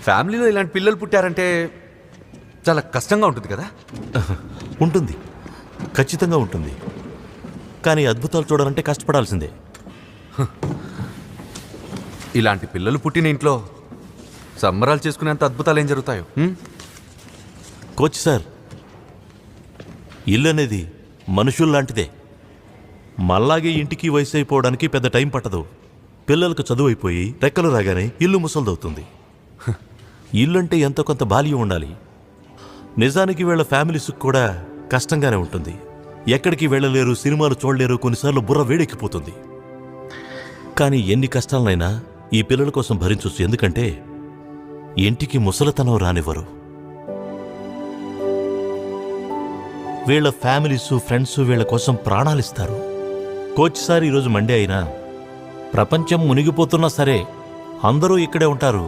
ఫ్యామిలీలో ఇలాంటి పిల్లలు పుట్టారంటే చాలా కష్టంగా ఉంటుంది కదా. ఉంటుంది, ఖచ్చితంగా ఉంటుంది. కానీ అద్భుతాలు చూడాలంటే కష్టపడాల్సిందే. ఇలాంటి పిల్లలు పుట్టిన ఇంట్లో సంబరాలు చేసుకునేంత అద్భుతాలు ఏం జరుగుతాయో. కోచ్ సార్, ఇల్లు అనేది మనుషుల్లాంటిదే. మళ్ళాగే ఇంటికి వయసు అయిపోవడానికి పెద్ద టైం పట్టదు. పిల్లలకు చదువు అయిపోయి రెక్కలు రాగానే ఇల్లు ముసలిదవుతుంది. ఇల్లంటే ఎంతో కొంత బాల్యం ఉండాలి. నిజానికి వీళ్ళ ఫ్యామిలీస్కి కూడా కష్టంగానే ఉంటుంది. ఎక్కడికి వెళ్ళలేరు, సినిమాలు చూడలేరు, కొన్నిసార్లు బుర్ర వేడెక్కిపోతుంది. కానీ ఎన్ని కష్టాలనైనా ఈ పిల్లల కోసం భరించవచ్చు. ఎందుకంటే ఇంటికి ముసలితనం రానివ్వరు. వీళ్ళ ఫ్యామిలీస్, ఫ్రెండ్స్ వీళ్ళ కోసం ప్రాణాలిస్తారు. కోచ్ సార్ ఈరోజు మండే అయినా ప్రపంచం మునిగిపోతున్నా సరే అందరూ ఇక్కడే ఉంటారు.